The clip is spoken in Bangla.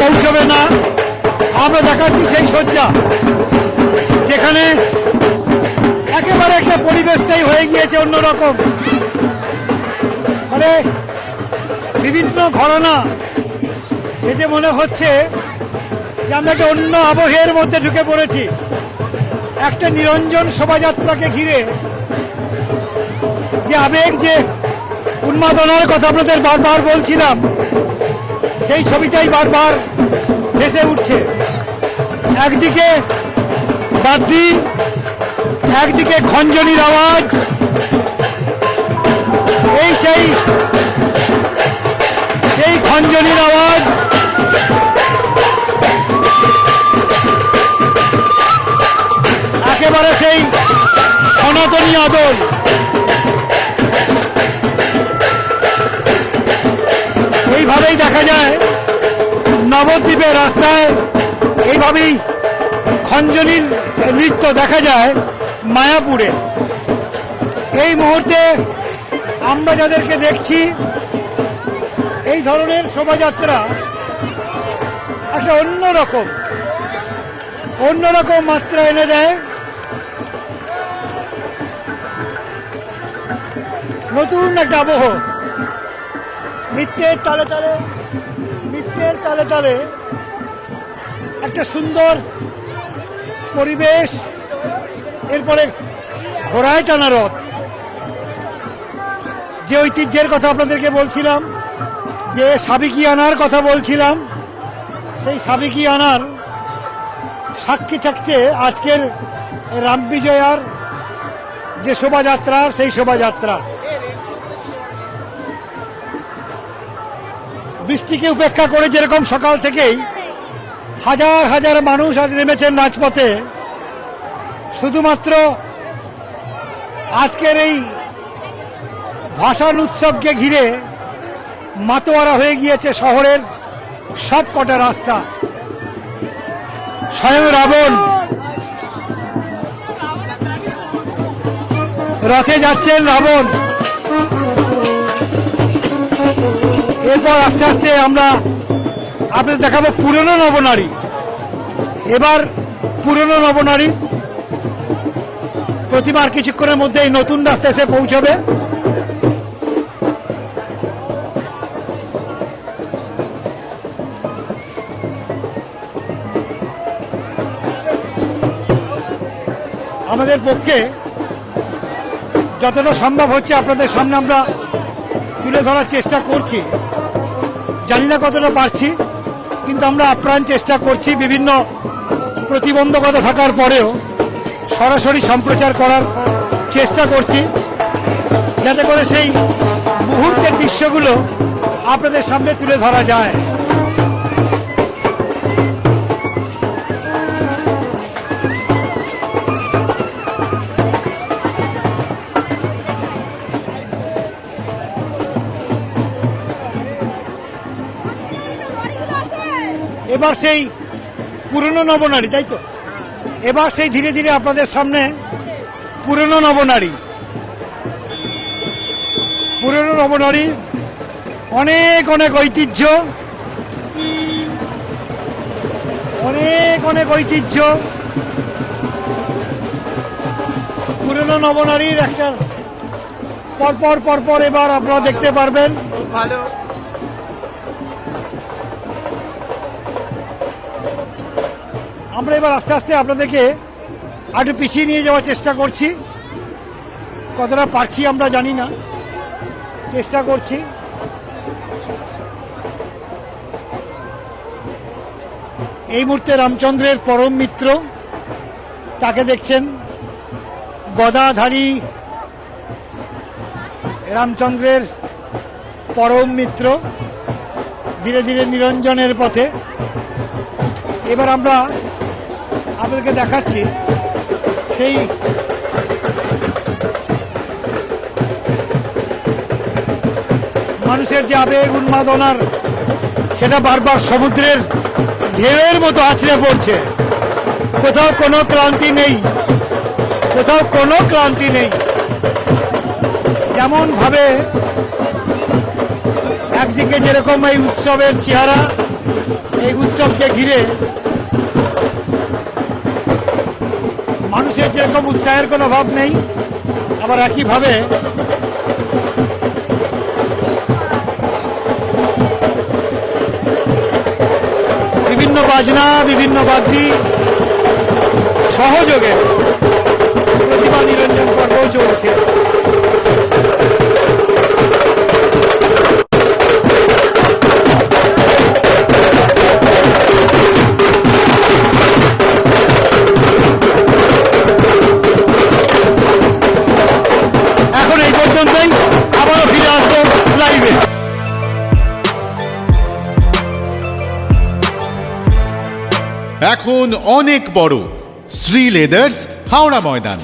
পৌঁছবে না। আমরা দেখাচ্ছি সেই শয্যা যেখানে একেবারে একটা পরিবেশটাই হয়ে গিয়েছে অন্যরকম, মানে বিভিন্ন ঘটনা, সে যে মনে হচ্ছে যে আমরা একটা অন্য আবহের মধ্যে ঢুকে পড়েছি। একটা নিরঞ্জন শোভাযাত্রাকে ঘিরে যে আবেগ, যে উন্মাদনার কথা আপনাদের বারবার বলছিলাম, সেই ছবিটাই বারবার ভেসে উঠছে। একদিকে বাদ্যি, একদিকে খঞ্জনির আওয়াজ, সেই খঞ্জনির আওয়াজ, একেবারে সেই সনাতনী আদল। এইভাবেই দেখা যায় নবদ্বীপের রাস্তায়, এইভাবেই খঞ্জনির নৃত্য দেখা যায় মায়াপুরে। এই মুহূর্তে আমরা যাদেরকে দেখছি, এই ধরনের শোভাযাত্রা একটা অন্যরকম মাত্রা এনে দেয়। নতুন একটা আবহ, নৃত্যের তালে তালে একটা সুন্দর পরিবেশ। এরপরে ঘোড়ায় টানা রথ, যে ঐতিহ্যের কথা আপনাদেরকে বলছিলাম, যে সাবেকিয়ানার কথা বলছিলাম, সেই সাবেকিয়ানার সাক্ষী থাকছে আজকের রামবিজয়ার যে শোভাযাত্রার, সেই শোভাযাত্রা। বৃষ্টিকে উপেক্ষা করে যেরকম সকাল থেকেই হাজার হাজার মানুষ আজ নেমেছেন রাজপথে, শুধুমাত্র আজকের এই ভাসান উৎসবকে ঘিরে মাতোয়ারা হয়ে গিয়েছে শহরের সব কটা রাস্তা। স্বয়ং রাবণ রথে যাচ্ছেন, রাবণ। এরপর আস্তে আস্তে আমরা আপনাদের দেখাবো পুরনো নবনারী। এবার পুরনো নবনারী প্রতিমার কিছুক্ষণের মধ্যে এই নতুন রাস্তা এসে পৌঁছবে। আমাদের পক্ষে যতটা সম্ভব হচ্ছে আপনাদের সামনে আমরা তুলে ধরার চেষ্টা করছি। জানি না কতটা পারছি, কিন্তু আমরা আপ্রাণ চেষ্টা করছি। বিভিন্ন প্রতিবন্ধকতা থাকার পরেও সরাসরি সম্প্রচার করার চেষ্টা করছি, যাতে করে সেই মুহূর্তের দৃশ্যগুলো আপনাদের সামনে তুলে ধরা যায়। এবার সেই পুরনো নবনারী, তাই তো? এবার সেই ধীরে ধীরে আপনাদের সামনে পুরনো নবনারী অনেক অনেক ঐতিহ্য, পুরনো নবনারীর একটা পরপর এবার আপনারা দেখতে পারবেন। ভালো, আমরা এবার আস্তে আস্তে আপনাদেরকে একটু পিছিয়ে নিয়ে যাওয়ার চেষ্টা করছি। কতটা পারছি আমরা জানি না, চেষ্টা করছি। এই মুহূর্তে রামচন্দ্রের পরম মিত্র, তাকে দেখছেন, গদাধারী রামচন্দ্রের পরম মিত্র ধীরে ধীরে নিরঞ্জনের পথে। এবার আমরা আপনাদেরকে দেখাচ্ছি সেই মানুষের যে আবেগ উন্মাদনার, সেটা বারবার সমুদ্রের ঢেউয়ের মতো আছড়ে পড়ছে। কোথাও কোনো ক্লান্তি নেই। যেমন ভাবে একদিকে যেরকম এই উৎসবের চেহারা, এই উৎসবকে ঘিরে মানুষের যেরকম উৎসাহের কোনো অভাব নেই, আবার একইভাবে বিভিন্ন বাজনা, বিভিন্ন বাদ্যি সহযোগে প্রতিমা নিরঞ্জন পর্বও চলছে। এখন এই পর্যন্তই, আবারও ফিরে আসবো লাইভে। এখন অনেক বড় শ্রী লেদার্স হাওড়া ময়দান।